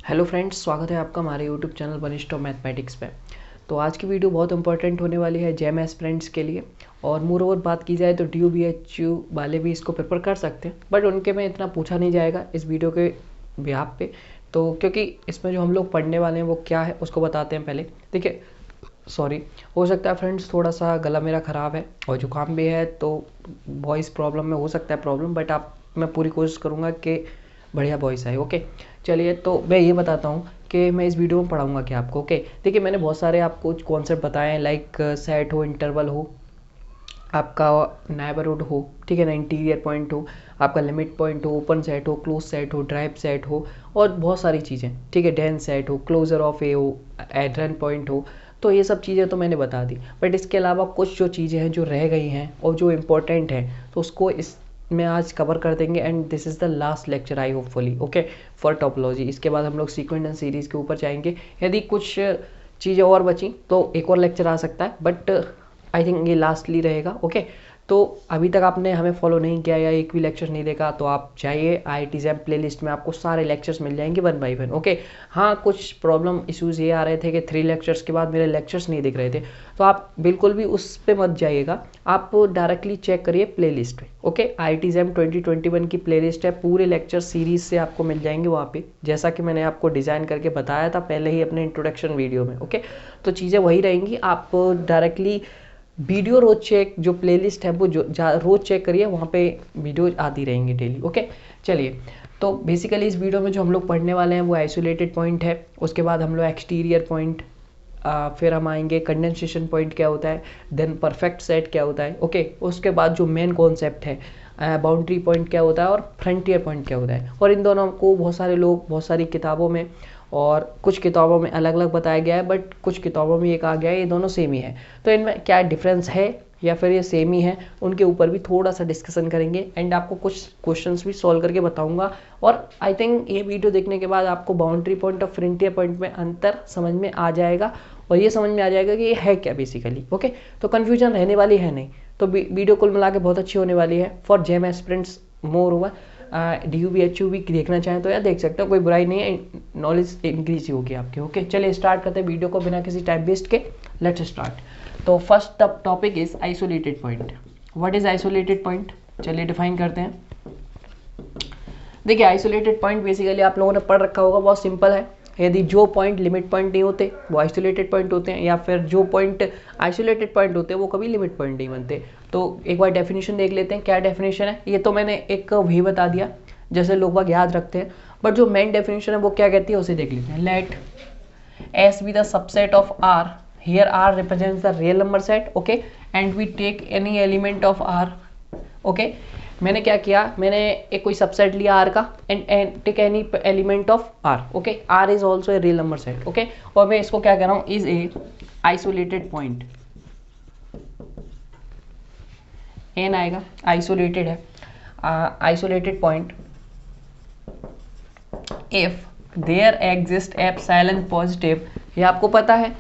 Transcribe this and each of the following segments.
Hello friends, स्वागत है आपका हमारे यूट्यूब चैनल बनिष्ठ मैथमेटिक्स पे। तो आज की वीडियो बहुत इंपॉर्टेंट होने वाली है जेम एस्पिरेंट्स के लिए। और मोर ओवर बात की जाए तो D U B H U वाले भी इसको प्रेफर कर सकते हैं, बट उनके में इतना पूछा नहीं जाएगा इस वीडियो के बिहाफ पे। तो क्योंकि इसमें जो हम लोग पढ़ने वाले हैं वो क्या है उसको बताते हैं पहले। देखिए, सॉरी, हो सकता है फ्रेंड्स थोड़ा सा गला मेरा ख़राब है और जुकाम भी है, तो वॉइस प्रॉब्लम में हो सकता है प्रॉब्लम, बट मैं पूरी कोशिश करूँगा कि बढ़िया वॉइस आए। ओके, चलिए, तो मैं ये बताता हूँ कि मैं इस वीडियो में पढ़ाऊँगा क्या आपको। ओके, देखिए, मैंने बहुत सारे आपको कॉन्सेप्ट बताए हैं, लाइक सेट हो, इंटरवल हो, आपका नेबरहुड हो, ठीक है ना, इंटीरियर पॉइंट हो, आपका लिमिट पॉइंट हो, ओपन सेट हो, क्लोज सेट हो, ड्राइव सेट हो, और बहुत सारी चीज़ें, ठीक है, डेंस सेट हो, क्लोजर ऑफ ए हो, एड्रन पॉइंट हो। तो ये सब चीज़ें तो मैंने बता दी, बट इसके अलावा कुछ जो चीज़ें हैं जो रह गई हैं और जो इम्पोर्टेंट हैं, तो उसको इस में आज कवर कर देंगे। And this is the last lecture I hopefully, okay, for topology. इसके बाद हम लोग सीक्वेंस एंड सीरीज़ के ऊपर जाएंगे। यदि कुछ चीज़ें और बची तो एक और लेक्चर आ सकता है, बट आई थिंक ये लास्टली रहेगा। ओके, तो अभी तक आपने हमें फॉलो नहीं किया या एक भी लेक्चर नहीं देखा तो आप जाइए IIT जैम प्लेलिस्ट में, आपको सारे लेक्चर्स मिल जाएंगे 1 बाय 1। ओके, हाँ, कुछ प्रॉब्लम इश्यूज़ ये आ रहे थे कि 3 लेक्चर्स के बाद मेरे लेक्चर्स नहीं दिख रहे थे, तो आप बिल्कुल भी उस पर मत जाइएगा, आप डायरेक्टली चेक करिए प्लेलिस्ट में। ओके, IIT जैम 2021 की प्लेलिस्ट है, पूरे लेक्चर सीरीज से आपको मिल जाएंगे वहाँ पे, जैसा कि मैंने आपको डिज़ाइन करके बताया था पहले ही अपने इंट्रोडक्शन वीडियो में। ओके, तो चीज़ें वही रहेंगी, आप डायरेक्टली वीडियो रोज चेक, जो प्लेलिस्ट है वो जो रोज चेक करिए, वहाँ पे वीडियो आती रहेंगी डेली। ओके, चलिए, तो बेसिकली इस वीडियो में जो हम लोग पढ़ने वाले हैं वो आइसोलेटेड पॉइंट है, उसके बाद हम लोग एक्सटीरियर पॉइंट, फिर हम आएंगे कंडेंसेशन पॉइंट क्या होता है, देन परफेक्ट सेट क्या होता है। ओके, उसके बाद जो मेन कॉन्सेप्ट है बाउंड्री पॉइंट क्या होता है और फ्रंटियर पॉइंट क्या होता है। और इन दोनों को बहुत सारे लोग बहुत सारी किताबों में और कुछ किताबों में अलग अलग बताया गया है, बट कुछ किताबों में ये कहा गया है ये दोनों सेम ही है। तो इनमें क्या डिफरेंस है या फिर ये सेम ही है, उनके ऊपर भी थोड़ा सा डिस्कशन करेंगे एंड आपको कुछ क्वेश्चंस भी सॉल्व करके बताऊंगा। और आई थिंक ये वीडियो देखने के बाद आपको बाउंड्री पॉइंट और फ्रंटियर पॉइंट में अंतर समझ में आ जाएगा और ये समझ में आ जाएगा कि ये है क्या बेसिकली। ओके, तो कन्फ्यूजन रहने वाली है नहीं, तो वीडियो कुल मिला के बहुत अच्छी होने वाली है for JAM aspirants. Moreover DUBHU भी देखना चाहें तो यार देख सकते हो, कोई बुराई नहीं है, नॉलेज इंक्रीज ही होगी आपकी। ओके, चलिए स्टार्ट करते हैं वीडियो को बिना किसी टाइम वेस्ट के। Let's start. तो first topic is isolated point. What is isolated point, चलिए डिफाइन करते हैं। देखिए, आइसोलेटेड पॉइंट बेसिकली आप लोगों ने पढ़ रखा होगा, बहुत सिंपल है। यदि जो पॉइंट लिमिट पॉइंट नहीं होते वो आइसोलेटेड पॉइंट होते हैं, या फिर जो पॉइंट आइसोलेटेड पॉइंट होते हैं वो कभी लिमिट पॉइंट नहीं बनते। तो एक बार डेफिनेशन देख लेते हैं, क्या डेफिनेशन है। ये तो मैंने एक भी बता दिया जैसे लोग बाग याद रखते हैं, बट जो मेन डेफिनेशन है वो क्या कहती है उसे देख लेते हैं। Let S be the subset of R, here R represents the real number set, okay, and we take any element of R। Okay, मैंने क्या किया, मैंने एक कोई सबसेट लिया R का and take any element of R। Okay, R is also a real number set. Okay, और मैं इसको क्या कह रहा हूँ, is a isolated point. An आएगा, आइसोलेटेड है, isolated point if there exist epsilon positive. ये आपको पता है,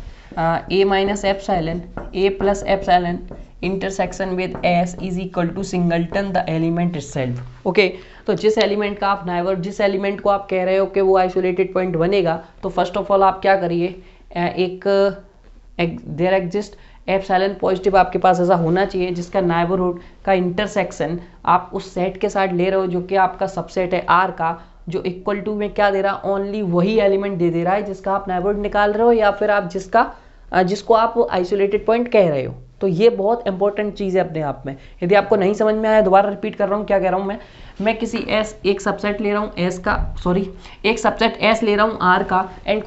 A minus epsilon, A plus epsilon intersection with S is equal to singleton the element itself. Okay, तो जिस एलिमेंट का आप नाइबर, जिस एलिमेंट को आप कह रहे हो कि वो आइसोलेटेड पॉइंट बनेगा, तो फर्स्ट ऑफ ऑल आप क्या करिए, एक देयर एग्जिस्ट एप्सिलॉन पॉजिटिव आपके पास ऐसा होना चाहिए जिसका नाइबरहुड का इंटरसेक्शन आप उस सेट के साथ ले रहे हो जो कि आपका सबसेट है R का, जो इक्वल टू में क्या दे रहा है, ओनली वही एलिमेंट दे रहा है जिसका आप नाइबरहुड निकाल रहे हो या फिर आप जिसको आप आइसोलेटेड पॉइंट कह रहे हो। तो ये बहुत इंपॉर्टेंट चीज़ है अपने आप में। यदि आपको नहीं समझ में आया, दोबारा रिपीट कर रहा हूँ, क्या कह रहा हूँ मैं किसी S, एक सबसेट ले रहा हूँ S का, सॉरी, एक सबसेट S ले रहा हूँ R का, एंड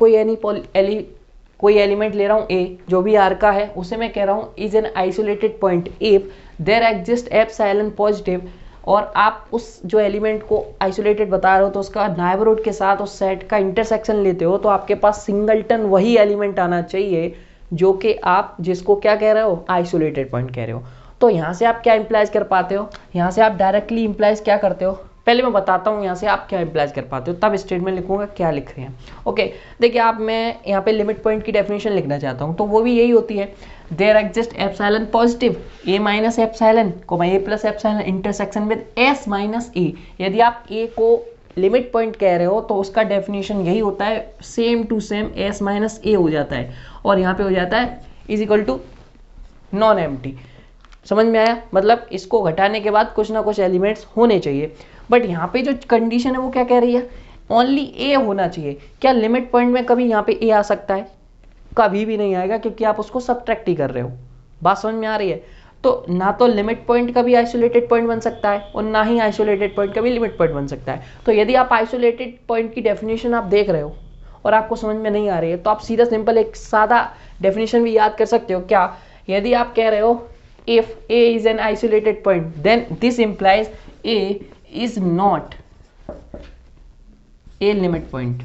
कोई एलिमेंट ले रहा हूँ A जो भी R का है, उसे मैं कह रहा हूँ is an isolated point if there exist epsilon positive. और आप उस जो एलिमेंट को आइसोलेटेड बता रहे हो तो उसका नाइबरहुड के साथ उस सेट का इंटरसेक्शन लेते हो, तो आपके पास सिंगलटन वही एलिमेंट आना चाहिए जो कि आप जिसको क्या कह रहे हो, आइसोलेटेड पॉइंट कह रहे हो। तो यहाँ से आप क्या इंप्लाइज कर पाते हो, यहाँ से आप डायरेक्टली इंप्लाइज क्या करते हो, पहले मैं बताता हूँ यहाँ से आप क्या इंप्लाइज कर पाते हो, तब स्टेटमेंट लिखूंगा क्या लिख रहे हैं। ओके, देखिए, आप, मैं यहाँ पे लिमिट पॉइंट की डेफिनेशन लिखना चाहता हूँ, तो वो भी यही होती है, there exist epsilon positive A minus epsilon, A plus epsilon intersection with S minus A। यदि आप A को लिमिट पॉइंट कह रहे हो तो उसका डेफिनेशन यही होता है, same to same S minus A हो जाता है, और यहाँ पे हो जाता है is equal to non empty. समझ में आया? मतलब इसको घटाने के बाद कुछ ना कुछ एलिमेंट्स होने चाहिए, बट यहाँ पे जो कंडीशन है वो क्या कह रही है, ओनली ए होना चाहिए। क्या लिमिट पॉइंट में कभी यहाँ पे ए आ सकता है? कभी भी नहीं आएगा, क्योंकि आप उसको सब्ट्रैक्ट ही कर रहे हो। बात समझ में आ रही है? तो ना तो लिमिट पॉइंट का भी आइसोलेटेड पॉइंट बन सकता है और ना ही आइसोलेटेड पॉइंट का भी लिमिट पॉइंट बन सकता है। तो यदि आप आइसोलेटेड पॉइंट की डेफिनेशन आप देख रहे हो और आपको समझ में नहीं आ रही है, तो आप सीधा सिंपल एक सादा डेफिनेशन भी याद कर सकते हो। क्या? यदि आप कह रहे हो if a is an isolated point, then this implies a is not a limit point।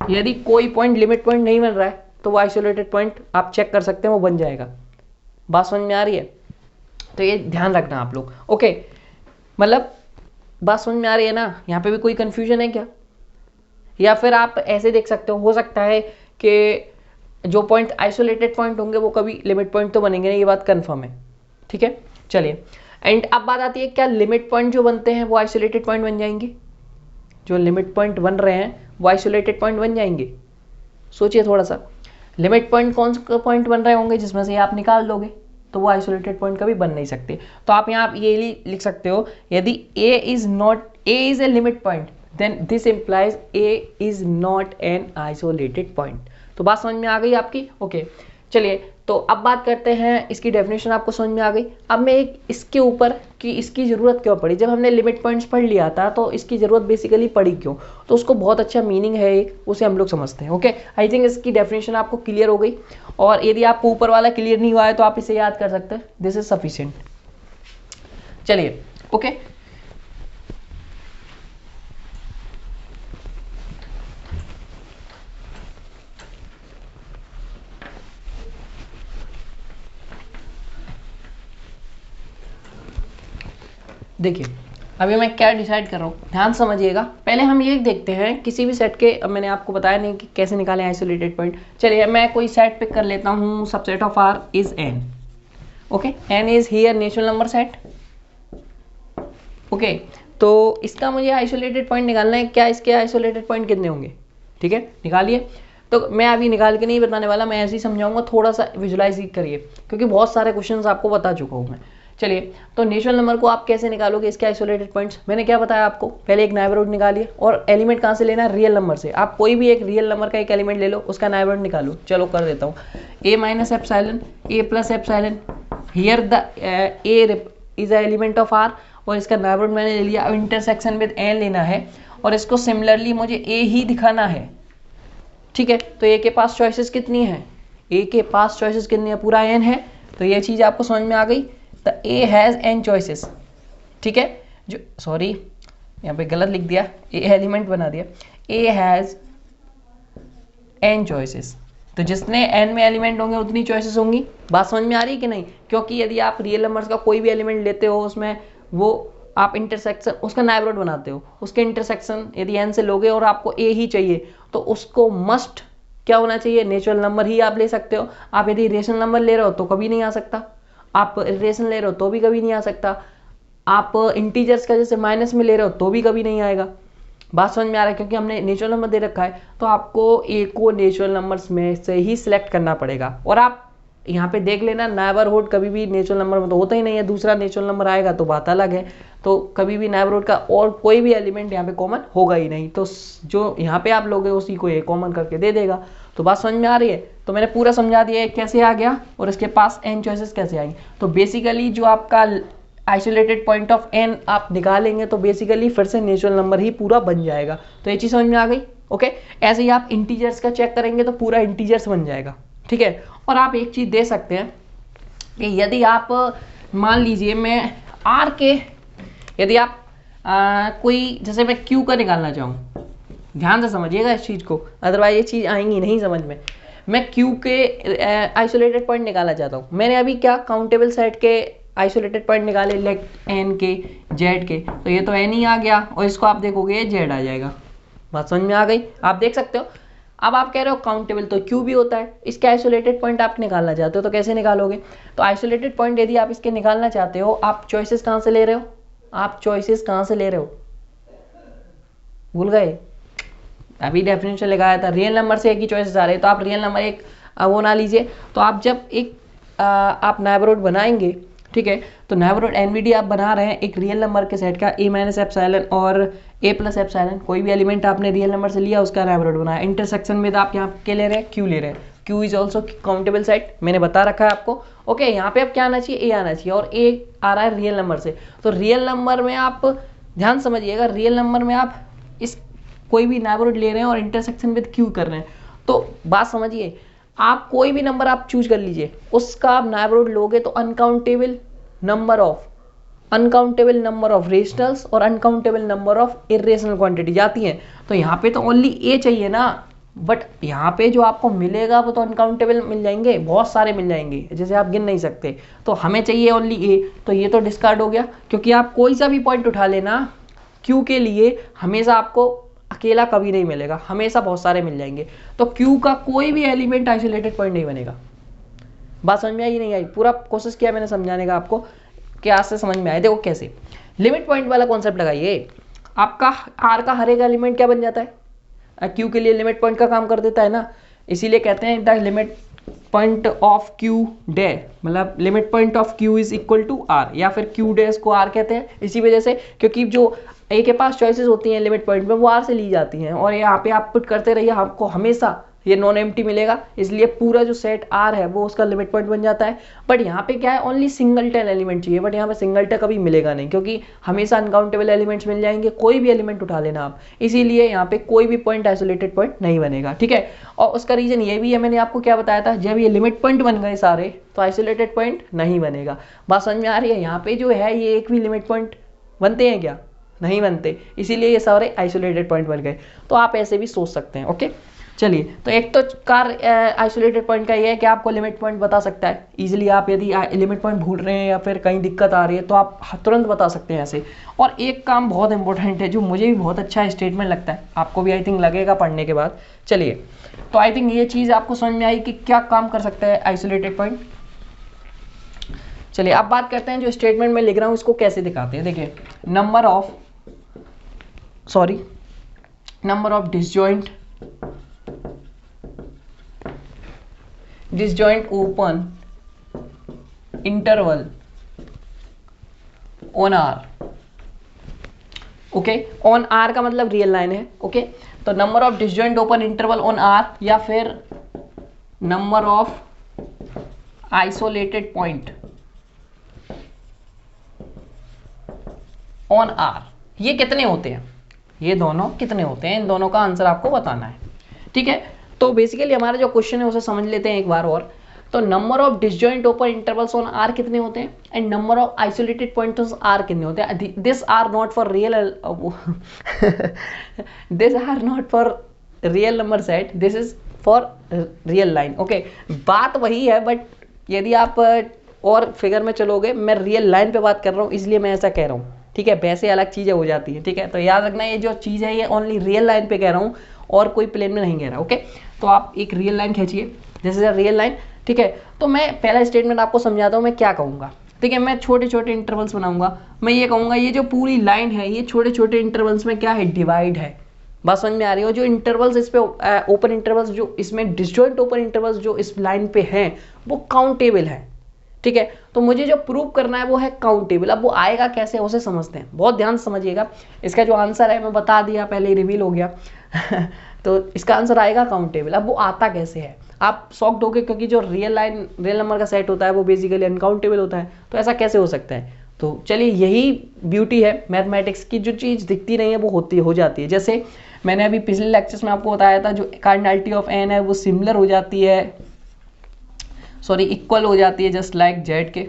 यदि कोई पॉइंट लिमिट पॉइंट नहीं बन रहा है तो वो आइसोलेटेड पॉइंट आप चेक कर सकते हैं, वो बन जाएगा। बात समझ में आ रही है? तो ये ध्यान रखना आप लोग। ओके, मतलब बात समझ में आ रही है ना? यहाँ पे भी कोई कंफ्यूजन है क्या? या फिर आप ऐसे देख सकते हो सकता है कि जो पॉइंट आइसोलेटेड पॉइंट होंगे वो कभी लिमिट पॉइंट तो बनेंगे नहीं, ये बात कंफर्म है। ठीक है, चलिए। एंड अब बात आती है, क्या लिमिट पॉइंट जो बनते हैं वो आइसोलेटेड पॉइंट बन जाएंगे? जो लिमिट पॉइंट बन रहे हैं वो आइसोलेटेड पॉइंट बन जाएंगे? सोचिए थोड़ा सा। लिमिट पॉइंट कौन से पॉइंट बन रहे होंगे जिसमें से आप निकाल दोगे तो वो आइसोलेटेड पॉइंट कभी बन नहीं सकते। तो आप यहाँ ये लिख सकते हो, यदि a is a limit point, then this implies a is not an isolated point। तो बात समझ में आ गई आपकी? ओके, चलिए। तो अब बात करते हैं, इसकी डेफिनेशन आपको समझ में आ गई। अब मैं एक इसके ऊपर कि इसकी ज़रूरत क्यों पड़ी, जब हमने लिमिट पॉइंट्स पढ़ लिया था तो इसकी ज़रूरत बेसिकली पड़ी क्यों, तो उसको बहुत अच्छा मीनिंग है एक, उसे हम लोग समझते हैं। ओके, आई थिंक इसकी डेफिनेशन आपको क्लियर हो गई, और यदि आपको ऊपर वाला क्लियर नहीं हुआ है तो आप इसे याद कर सकते हैं, दिस इज सफिशिएंट। चलिए, ओके। देखिए, अभी मैं क्या डिसाइड कर रहा हूँ, ध्यान समझिएगा। पहले हम ये देखते हैं किसी भी सेट के, अब मैंने आपको बताया नहीं कि कैसे निकालें आइसोलेटेड पॉइंट। चलिए, मैं कोई सेट पिक कर लेता हूँ, subset of R is N. Okay, N is here natural number set. Okay, तो इसका मुझे आइसोलेटेड पॉइंट निकालना है। क्या इसके आइसोलेटेड पॉइंट कितने होंगे? ठीक है, निकालिए। तो मैं अभी निकाल के नहीं बताने वाला, मैं ऐसे ही समझाऊंगा, थोड़ा सा विजुलाइज करिए, क्योंकि बहुत सारे क्वेश्चंस आपको बता चुका हूँ मैं। चलिए, तो नेचुरल नंबर को आप कैसे निकालोगे, इसके आइसोलेटेड पॉइंट्स मैंने क्या बताया आपको, पहले एक नेबरहुड निकालिए, और एलिमेंट कहाँ से लेना है, रियल नंबर से। आप कोई भी एक रियल नंबर का एक एलिमेंट ले लो, उसका नेबरहुड निकालो। चलो कर देता हूँ, a minus epsilon, a plus epsilon, here the a is a element of r, और इसका नेबरहुड मैंने ले लिया। अब इंटरसेक्शन विद n लेना है, और इसको सिमिलरली मुझे a ही दिखाना है। ठीक है, तो a के पास चॉइसेस कितनी है, a के पास चॉइसेस कितनी है, पूरा n है। तो ये चीज़ आपको समझ में आ गई। The A has n choices. ठीक है, जो सॉरी यहाँ पे गलत लिख दिया, ए एलिमेंट बना दिया, ए हैज़ n चॉइसेस। तो जितने n में एलिमेंट होंगे उतनी चॉइसेस होंगी। बात समझ में आ रही है कि नहीं? क्योंकि यदि आप रियल नंबर्स का कोई भी एलिमेंट लेते हो, उसमें वो आप इंटरसेक्शन, उसका नेबरहुड बनाते हो, उसके इंटरसेक्शन यदि n से लोगे और आपको a ही चाहिए, तो उसको मस्ट क्या होना चाहिए, नेचुरल नंबर ही आप ले सकते हो। आप यदि रेशनल नंबर ले रहे हो तो कभी नहीं आ सकता, आप रेशन ले रहे हो तो भी कभी नहीं आ सकता, आप इंटीजर्स का जैसे माइनस में ले रहे हो तो भी कभी नहीं आएगा। बात समझ में आ रहा है? क्योंकि हमने नेचुरल नंबर दे रखा है, तो आपको ए को नेचुरल नंबर्स में से ही सिलेक्ट करना पड़ेगा। और आप यहाँ पे देख लेना, नेबरहुड कभी भी नेचुरल नंबर में तो होता ही नहीं है, दूसरा नेचुरल नंबर आएगा तो बात अलग है। तो कभी भी नेबरहुड का और कोई भी एलिमेंट यहाँ पे कॉमन होगा ही नहीं, तो जो यहाँ पे आप लोगे उसी को ये कॉमन करके दे देगा। तो बात समझ में आ रही है? तो मैंने पूरा समझा दिया कैसे आ गया और इसके पास n चॉइसेस कैसे आएंगे। तो बेसिकली जो आपका आइसोलेटेड पॉइंट ऑफ n आप निकालेंगे तो बेसिकली फिर से नेचुरल नंबर ही पूरा बन जाएगा। तो ये चीज़ समझ में आ गई? ओके, ऐसे ही आप इंटीजर्स का चेक करेंगे तो पूरा इंटीजर्स बन जाएगा। ठीक है, और आप एक चीज़ दे सकते हैं कि यदि आप मान लीजिए मैं r के, यदि आप कोई जैसे मैं q का निकालना चाहूँ, ध्यान से समझिएगा इस चीज़ को, अदरवाइज ये चीज़ आएंगी नहीं समझ में। मैं q के आइसोलेटेड पॉइंट निकालना चाहता हूँ। मैंने अभी क्या काउंटेबल सेट के आइसोलेटेड पॉइंट निकाले, लेट n के, z के, तो ये तो n ही आ गया, और इसको आप देखोगे ये z आ जाएगा। बात समझ में आ गई? आप देख सकते हो। अब आप कह रहे हो काउंटेबल तो q भी होता है, इसके आइसोलेटेड पॉइंट आप निकालना चाहते हो तो कैसे निकालोगे? तो आइसोलेटेड पॉइंट यदि आप इसके निकालना चाहते हो, आप चॉइसेस कहाँ से ले रहे हो, आप चॉइसेस कहाँ से ले रहे हो, भूल गए? अभी डेफिनेशन लगाया था, रियल नंबर से एक ही चॉइसेस आ रहे हैं, तो आप रियल नंबर एक वो ना लीजिए। तो आप जब एक आप नेबरहुड बनाएंगे, ठीक है, तो नेबरहुड एनवीडी आप बना रहे हैं एक रियल नंबर के सेट का, ए माइनस एप्सिलॉन और ए प्लस एप्सिलॉन, कोई भी एलिमेंट आपने रियल नंबर से लिया उसका नेबरहुड बनाया। इंटरसेक्शन में आप यहाँ क्या ले रहे हैं, क्यू ले रहे हैं, Q is also countable set, मैंने बता रखा है आपको। ओके, यहाँ पे अब क्या आना चाहिए, ए आना चाहिए, और ए आ रहा है रियल नंबर से। तो रियल नंबर में आप ध्यान समझिएगा, रियल नंबर में आप इस कोई भी नेबरहुड ले रहे हैं और इंटरसेक्शन विद क्यू कर रहे हैं, तो बात समझिए, आप कोई भी नंबर आप चूज कर लीजिए, उसका आप नेबरहुड लोगे तो अनकाउंटेबल नंबर ऑफ रेशनल्स और uncountable number of irrational quantity जाती हैं। तो यहाँ पे तो ओनली ए चाहिए ना, बट यहाँ पे जो आपको मिलेगा वो तो अनकाउंटेबल मिल जाएंगे, बहुत सारे मिल जाएंगे, जैसे आप गिन नहीं सकते। तो हमें चाहिए ओनली ए, तो ये तो डिस्कार्ड हो गया, क्योंकि आप कोई सा भी पॉइंट उठा लेना क्यू के लिए, हमेशा आपको अकेला कभी नहीं मिलेगा, हमेशा बहुत सारे मिल जाएंगे। तो क्यू का कोई भी एलिमेंट आइसोलेटेड पॉइंट नहीं बनेगा। बात समझ में आई नहीं आई? पूरा कोशिश किया मैंने समझाने का आपको, कि आज से समझ में आए। देखो कैसे, लिमिट पॉइंट वाला कॉन्सेप्ट लगाइए, आपका आर का हर एक एलिमेंट क्या बन जाता है, क्यू के लिए लिमिट पॉइंट का काम कर देता है ना, इसीलिए कहते हैं the limit point of Q day, मतलब limit point of Q is equal to R, या फिर क्यू डेज को आर कहते हैं इसी वजह से, क्योंकि जो ए के पास चॉइसेस होती हैं लिमिट पॉइंट में वो आर से ली जाती हैं, और यहाँ पे आप पुट करते रहिए, आपको हमेशा ये नॉन एम्प्टी मिलेगा, इसलिए पूरा जो सेट आर है वो उसका लिमिट पॉइंट बन जाता है। बट यहाँ पे क्या है, ओनली सिंगलटन एलिमेंट चाहिए, बट यहाँ पे सिंगलटन कभी मिलेगा नहीं, क्योंकि हमेशा अनकाउंटेबल एलिमेंट्स मिल जाएंगे, कोई भी एलिमेंट उठा लेना आप, इसीलिए यहाँ पे कोई भी पॉइंट आइसोलेटेड पॉइंट नहीं बनेगा, ठीक है। और उसका रीजन ये भी है, मैंने आपको क्या बताया था, जब ये लिमिट पॉइंट बन गए सारे तो आइसोलेटेड पॉइंट नहीं बनेगा। बात समझ में आ रही है? यहाँ पे जो है ये एक भी लिमिट पॉइंट बनते हैं क्या, नहीं बनते, इसीलिए ये सारे आइसोलेटेड पॉइंट बन गए। तो आप ऐसे भी सोच सकते हैं। ओके, चलिए, तो एक तो कार आइसोलेटेड पॉइंट का ये है कि आपको लिमिट पॉइंट बता सकता है इजीली, आप यदि लिमिट पॉइंट भूल रहे हैं या फिर कहीं दिक्कत आ रही है तो आप तुरंत बता सकते हैं ऐसे। और एक काम बहुत इंपॉर्टेंट है जो मुझे भी बहुत अच्छा स्टेटमेंट लगता है, आपको भी आई थिंक लगेगा पढ़ने के बाद। चलिए, तो आई थिंक ये चीज़ आपको समझ में आई कि क्या काम कर सकता है आइसोलेटेड पॉइंट। चलिए, अब बात करते हैं जो स्टेटमेंट में लिख रहा हूँ इसको कैसे दिखाते हैं। देखिए, number of disjoint open interval on R। Okay, on R का मतलब रियल लाइन है। ओके, तो number of disjoint open interval on R, या फिर number of isolated point on R, ये कितने होते हैं, ये दोनों कितने होते हैं, इन दोनों का आंसर आपको बताना है, ठीक है। तो बेसिकली हमारा जो क्वेश्चन है उसे समझ लेते हैं एक बार और। तो number of disjoint open intervals on R कितने होते हैं, and number of isolated points on R कितने होते हैं। This are not for real number set, this is for real line. Okay, बात वही है, बट यदि आप और फिगर में चलोगे, मैं रियल लाइन पे बात कर रहा हूँ इसलिए मैं ऐसा कह रहा हूँ, ठीक है। वैसे अलग चीजें हो जाती है, ठीक है। तो याद रखना, ये जो चीज है ये ओनली रियल लाइन पे कह रहा हूँ और कोई प्लेन में नहीं कह रहा। ओके, तो आप एक रियल लाइन खींचिए, this is a real line, ठीक है। तो मैं पहला स्टेटमेंट आपको समझाता हूँ मैं क्या कहूँगा, ठीक है। मैं छोटे छोटे इंटरवल्स बनाऊंगा, मैं ये कहूँगा ये जो पूरी लाइन है ये छोटे छोटे इंटरवल्स में क्या है, डिवाइड है। बात समझ में आ रही हो? जो इंटरवल्स इस पे ओपन इंटरवल्स जो इसमें डिसजॉइंट ओपन इंटरवल्स जो इस लाइन पे हैं वो काउंटेबल है, ठीक है। तो मुझे जो प्रूव करना है वो है काउंटेबल। अब वो आएगा कैसे उसे समझते हैं, बहुत ध्यान से समझिएगा। इसका जो आंसर है मैं बता दिया, पहले ही रिवील हो गया तो इसका आंसर आएगा काउंटेबल। अब वो आता कैसे है आप शॉक्ड होगे, क्योंकि जो रियल नंबर का सेट होता है वो बेसिकली अनकाउंटेबल होता है, तो ऐसा कैसे हो सकता है। तो चलिए, यही ब्यूटी है मैथमेटिक्स की, जो चीज़ दिखती नहीं है वो हो जाती है। जैसे मैंने अभी पिछले लेक्चर्स में आपको बताया था, जो कार्डिनैलिटी ऑफ एन है वो सिमिलर हो जाती है, इक्वल हो जाती है जस्ट लाइक जेड के।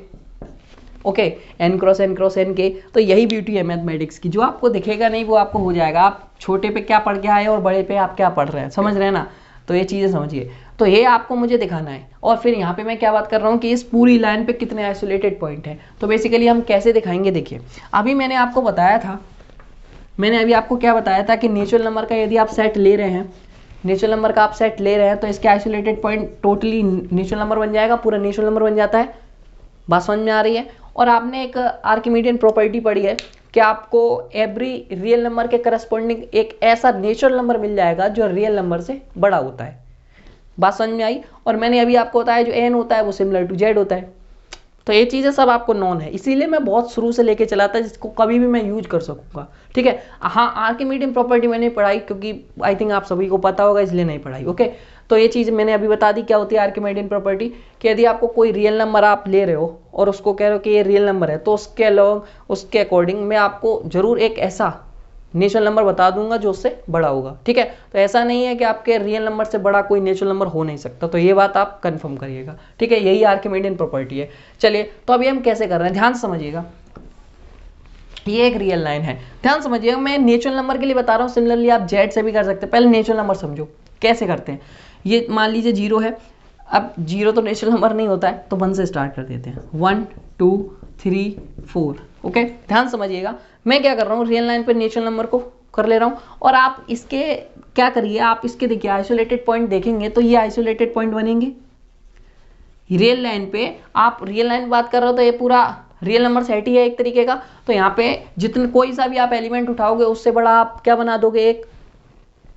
ओके, एन क्रॉस एन के। तो यही ब्यूटी है मैथमेटिक्स की, जो आपको दिखेगा नहीं वो आपको हो जाएगा। आप छोटे पे क्या पढ़ के आए और बड़े पे आप क्या पढ़ रहे हैं, समझ रहे हैं ना। तो ये चीज़ें समझिए। तो ये आपको मुझे दिखाना है, और फिर यहाँ पे मैं क्या बात कर रहा हूँ कि इस पूरी लाइन पे कितने आइसोलेटेड पॉइंट हैं। तो बेसिकली हम कैसे दिखाएंगे, देखिए अभी मैंने आपको बताया था, मैंने अभी आपको क्या बताया था कि नेचुरल नंबर का यदि आप सेट ले रहे हैं, नेचुरल नंबर का आप सेट ले रहे हैं तो इसके isolated point totally natural number बन जाएगा, पूरा नेचुरल नंबर बन जाता है। बात समझ में आ रही है। और आपने एक आर्किमीडियन प्रॉपर्टी पढ़ी है कि आपको एवरी रियल नंबर के करस्पॉन्डिंग एक ऐसा नेचुरल नंबर मिल जाएगा जो रियल नंबर से बड़ा होता है। बात समझ में आई? और मैंने अभी आपको बताया जो n होता है वो सिमिलर टू z होता है। तो ये चीज़ें सब आपको नॉन है, इसीलिए मैं बहुत शुरू से लेके चला था जिसको कभी भी मैं यूज कर सकूंगा। ठीक है, हाँ आर्किमीडियन प्रॉपर्टी मैंने पढ़ाई क्योंकि आई थिंक आप सभी को पता होगा, इसलिए नहीं पढ़ाई। ओके, तो ये चीज़ मैंने अभी बता दी क्या होती है आर्किमीडियन प्रॉपर्टी, कि यदि आपको कोई रियल नंबर आप ले रहे हो और उसको कह रहे हो कि ये रियल नंबर है, तो उसके अलॉन्ग उसके अकॉर्डिंग मैं आपको जरूर एक ऐसा नेचुरल नंबर बता दूंगा जो उससे बड़ा होगा। ठीक है, तो ऐसा नहीं है कि आपके रियल नंबर से बड़ा कोई नेचुरल नंबर हो नहीं सकता, तो ये बात आप कंफर्म करिएगा। ठीक है, यही आर्किमीडियन प्रॉपर्टी है। चलिए, तो अभी हम कैसे कर रहे हैं, ध्यान से समझिएगा। ये एक रियल लाइन है, ध्यान समझिएगा। मैं नेचुरल नंबर के लिए बता रहा हूँ, सिमिलरली आप जेड से भी कर सकते हैं। पहले नेचुरल नंबर समझो कैसे करते हैं। ये मान लीजिए 0 है, अब 0 तो नेचुरल नंबर नहीं होता है, तो 1 से स्टार्ट कर देते हैं। 1 2 3 4। ओके, ध्यान समझिएगा। मैं क्या कर रहा हूँ, रियल लाइन पे नेचुरल नंबर को कर ले रहा हूँ, और आप इसके क्या करिए, आप इसके देखिए आइसोलेटेड पॉइंट देखेंगे तो ये आइसोलेटेड पॉइंट बनेंगे रियल लाइन पे। आप रियल लाइन बात कर रहे हो तो ये पूरा रियल नंबर सेट ही है एक तरीके का। तो यहाँ पे जितने कोई सा भी आप एलिमेंट उठाओगे उससे बड़ा आप क्या बना दोगे, एक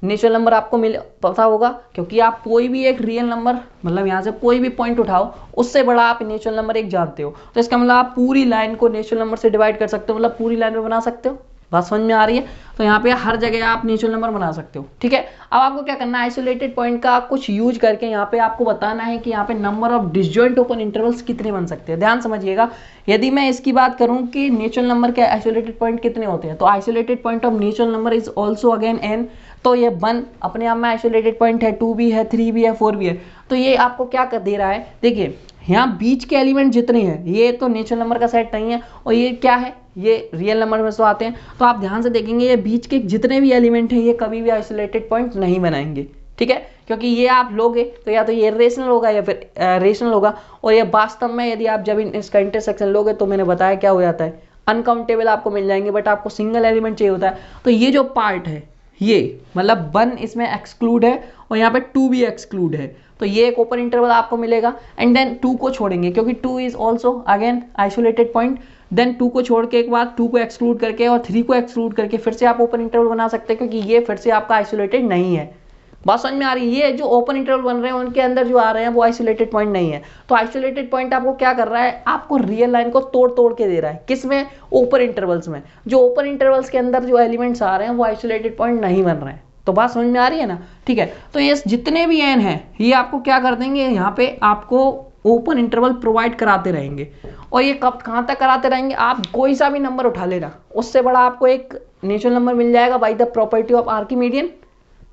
नेचुरल नंबर आपको मिल पता होगा, क्योंकि आप कोई भी एक रियल नंबर मतलब यहाँ से कोई भी पॉइंट उठाओ उससे बड़ा आप नेचुरल नंबर एक जानते हो। तो इसका मतलब आप पूरी लाइन को नेचुरल नंबर से डिवाइड कर सकते हो, मतलब पूरी लाइन में बना सकते हो। बात समझ में आ रही है? तो यहाँ पे हर जगह आप नेचुरल नंबर बना सकते हो। ठीक है, अब आपको क्या करना है, आइसोलेटेड पॉइंट का कुछ यूज करके यहाँ पे आपको बताना है कि यहाँ पे number of disjoint open intervals कितने बन सकते हैं। ध्यान समझिएगा, यदि मैं इसकी बात करूँ कि नेचुरल नंबर के आइसोलेटेड पॉइंट कितने होते हैं, तो isolated point of natural number is also again n। तो ये 1 अपने आप में आइसोलेटेड पॉइंट है, 2 भी है, 3 भी है, 4 भी है। तो ये आपको क्या कर दे रहा है, देखिए यहाँ बीच के एलिमेंट जितने हैं ये तो नेचुरल नंबर का सेट नहीं है, और ये क्या है, ये रियल नंबर में से आते हैं। तो आप ध्यान से देखेंगे ये बीच के जितने भी एलिमेंट हैं ये कभी भी आइसोलेटेड पॉइंट नहीं बनाएंगे। ठीक है, क्योंकि ये आप लोगे तो या तो ये रेशनल होगा या फिर रेशनल होगा, और ये वास्तव में यदि आप जब इसका इंटरसेक्शन लोगे तो मैंने बताया क्या हो जाता है, अनकाउंटेबल आपको मिल जाएंगे, बट आपको सिंगल एलिमेंट चाहिए होता है। तो ये जो पार्ट है ये मतलब 1 इसमें एक्सक्लूड है और यहाँ पे 2 भी एक्सक्लूड है, तो ये एक ओपन इंटरवल आपको मिलेगा। एंड देन 2 को छोड़ेंगे क्योंकि 2 is also again isolated point. Then 2 को छोड़ के एक बार 2 को एक्सक्लूड करके और 3 को एक्सक्लूड करके फिर से आप ओपन इंटरवल बना सकते हैं, क्योंकि ये फिर से आपका आइसोलेटेड नहीं है। बात समझ में आ रही है? ये जो ओपन इंटरवल बन रहे हैं उनके अंदर जो आ रहे हैं वो आइसोलेटेड पॉइंट नहीं है। तो आइसोलेटेड पॉइंट आपको क्या कर रहा है, आपको रियल लाइन को तोड़ तोड़ के दे रहा है। किसमें? ओपन इंटरवल्स में। जो ओपन इंटरवल्स के अंदर जो एलिमेंट्स आ रहे हैं वो आइसोलेटेड पॉइंट नहीं बन रहे हैं। तो बात समझ में आ रही है ना? ठीक है, तो ये जितने भी n है ये आपको क्या कर देंगे, यहाँ पे आपको ओपन इंटरवल प्रोवाइड कराते रहेंगे। और ये कब कहाँ तक कराते रहेंगे, आप कोई सा भी नंबर उठा लेना उससे बड़ा आपको एक नेचुरल नंबर मिल जाएगा बाय द प्रॉपर्टी ऑफ आर्किमीडियन।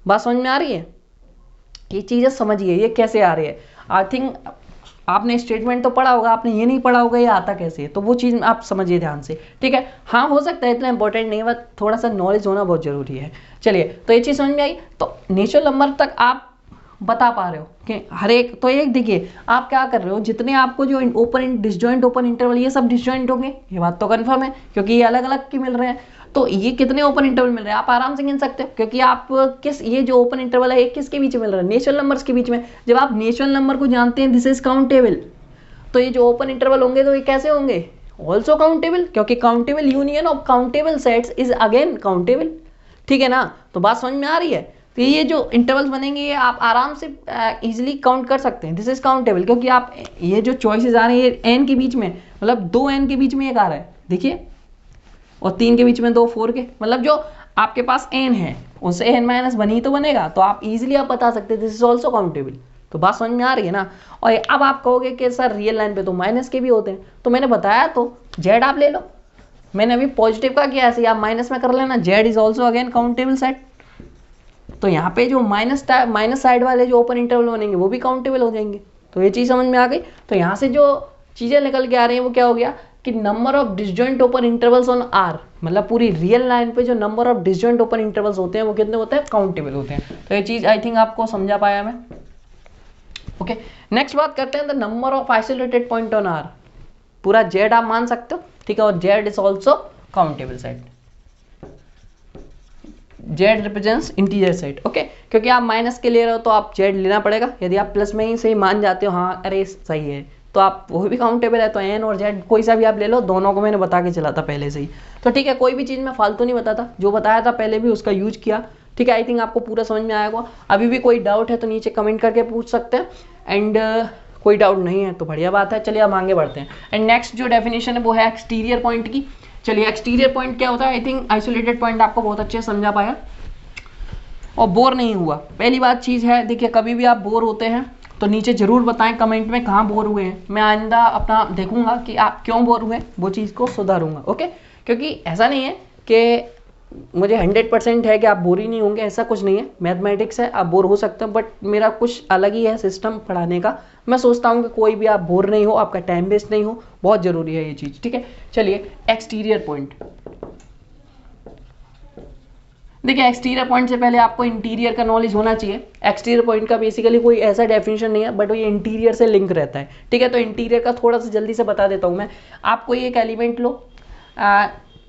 बात समझ में आ रही है? ये चीजें समझिए ये कैसे आ रही है। आई थिंक आपने स्टेटमेंट तो पढ़ा होगा, आपने ये नहीं पढ़ा होगा ये आता कैसे है, तो वो चीज़ आप समझिए ध्यान से। ठीक है, हाँ हो सकता है इतना इंपॉर्टेंट नहीं है, बट थोड़ा सा नॉलेज होना बहुत जरूरी है। चलिए, तो ये चीज़ समझ में आई। तो नेचुरल नंबर तक आप बता पा रहे हो कि हर एक, तो एक देखिए आप क्या कर रहे हो, जितने आपको जो ओपन डिसजॉइंट ओपन इंटरवल ये सब डिसजॉइंट होंगे, ये बात तो कंफर्म है क्योंकि ये अलग अलग की मिल रहे हैं। तो ये कितने ओपन इंटरवल मिल रहे हैं आप आराम से गिन सकते हो, क्योंकि आप किस ये जो ओपन इंटरवल है ये किसके बीच में मिल रहा है, नेचुरल नंबर्स के बीच में। जब आप नेचुरल नंबर को जानते हैं दिस इज काउंटेबल, तो ये जो ओपन इंटरवल होंगे तो ये कैसे होंगे, ऑल्सो काउंटेबल, क्योंकि countable union of countable sets is again countable. ठीक है ना? तो बात समझ में आ रही है? तो ये जो इंटरवल्स बनेंगे ये आप आराम से इजीली काउंट कर सकते हैं, दिस इज काउंटेबल, क्योंकि आप ये जो चॉइसेस आ रही है एन के बीच में, मतलब 2 एन के बीच में एक आ रहा है देखिए, और 3 के बीच में 2 4 के, मतलब जो आपके पास एन है उससे एन माइनस वन ही तो बनेगा, तो आप इजीली आप बता सकते हैं दिस इज ऑल्सो काउंटेबल। तो बात समझ में आ रही है ना? और अब आप कहोगे कि सर रियल लाइन पे तो माइनस के भी होते हैं, तो मैंने बताया तो जेड आप ले लो, मैंने अभी पॉजिटिव का किया, ऐसे आप माइनस में कर लेना, Z is also again countable set. तो यहाँ पे जो माइनस साइड वाले जो ओपन इंटरवल बनेंगे वो भी काउंटेबल हो जाएंगे। तो ये चीज़ समझ में आ गई। तो यहाँ से जो चीज़ें निकल के आ रही हैं वो क्या हो गया कि number of disjoint open intervals on R, मतलब पूरी रियल लाइन पे जो number of disjoint open intervals होते हैं वो कितने होते हैं, काउंटेबल होते हैं। तो ये चीज़ आई थिंक आपको समझा पाया मैं। ओके, नेक्स्ट बात करते हैं the number of isolated point on R. पूरा जेड आप मान सकते हो, ठीक है, और Z is also countable set, Z represents integer set. Okay, क्योंकि आप माइनस के ले रहे हो तो आप जेड लेना पड़ेगा, यदि आप प्लस में ही सही मान जाते हो हाँ अरे सही है तो आप वो भी काउंटेबल है। तो एन और जेड कोई सा भी आप ले लो, दोनों को मैंने बता के चला था पहले से ही। तो ठीक है, कोई भी चीज़ मैं फालतू नहीं बताता, जो बताया था पहले भी उसका यूज किया। ठीक है, आई थिंक आपको पूरा समझ में आया होगा। अभी भी कोई डाउट है तो नीचे कमेंट करके पूछ सकते हैं, एंड कोई डाउट नहीं है तो बढ़िया बात है। चलिए अब आगे बढ़ते हैं। एंड नेक्स्ट जो डेफिनेशन है वो है एक्सटीरियर पॉइंट की। चलिए एक्सटीरियर पॉइंट क्या होता है, आई थिंक आइसोलेटेड पॉइंट आपको बहुत अच्छे से समझा पाया और बोर नहीं हुआ। पहली बात चीज़ है, देखिए कभी भी आप बोर होते हैं तो नीचे जरूर बताएं कमेंट में कहाँ बोर हुए हैं। मैं आइंदा अपना देखूंगा कि आप क्यों बोर हुए, वो चीज़ को सुधारूंगा। ओके, क्योंकि ऐसा नहीं है कि मुझे 100% है कि आप बोर ही नहीं होंगे, ऐसा कुछ नहीं है। मैथमेटिक्स है, आप बोर हो सकते हैं, बट मेरा कुछ अलग ही है सिस्टम पढ़ाने का। मैं सोचता हूँ कि कोई भी आप बोर नहीं हो, आपका टाइम वेस्ट नहीं हो, बहुत ज़रूरी है ये चीज़। ठीक है, चलिए एक्सटीरियर पॉइंट। देखिए एक्सटीरियर पॉइंट से पहले आपको इंटीरियर का नॉलेज होना चाहिए। एक्सटीरियर पॉइंट का बेसिकली कोई ऐसा डेफिनेशन नहीं है, बट वो ये इंटीरियर से लिंक रहता है। ठीक है, तो इंटीरियर का थोड़ा सा जल्दी से बता देता हूँ मैं। आप कोई एक एलिमेंट लो,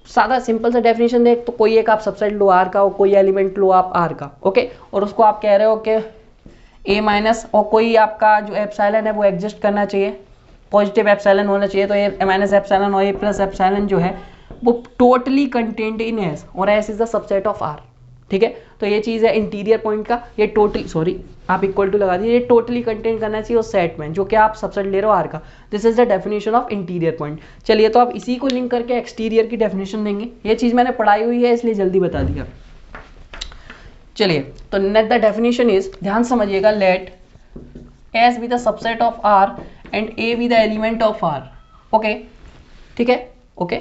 सादा सिंपल सा डेफिनेशन देख, तो कोई एक आप सबसेट लो आर का, और कोई एलिमेंट लो आप आर का। ओके, और उसको आप कह रहे हो कि ए माइनस और कोई आपका जो एप्सिलॉन है वो एग्जिस्ट करना चाहिए, पॉजिटिव एप्सिलॉन होना चाहिए। तो ए माइनस एप्सिलॉन और ए प्लस एप्सिलॉन जो है वो टोटली कंटेंट इन एस, और S is the subset of R. ठीक है, तो ये चीज़ है इंटीरियर पॉइंट का। ये टोटली आप इक्वल टू लगा दीजिए, ये टोटली कंटेंट करना चाहिए उस सेट में जो कि आप सबसेट ले रहे हो आर का। This is the definition of interior point. चलिए, तो आप इसी को लिंक करके एक्सटीरियर की डेफिनेशन देंगे। ये चीज़ मैंने पढ़ाई हुई है इसलिए जल्दी बता दिया। चलिए, तो नेट द डेफिनेशन इज, ध्यान समझिएगा, let S be the subset of R and A be the element of R. Okay, ठीक है, okay,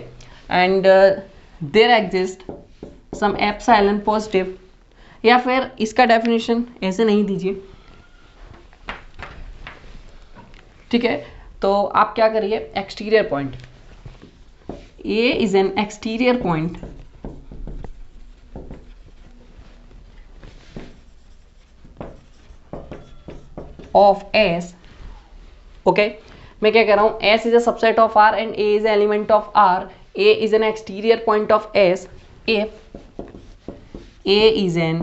and there exist some epsilon positive, या फिर इसका डेफिनेशन ऐसे नहीं दीजिए। ठीक है, तो आप क्या करिए, exterior point, A is an exterior point of S. Okay, मैं क्या कह रहा हूं, S is a subset of R and A is element of R. A is an exterior point of S if A is an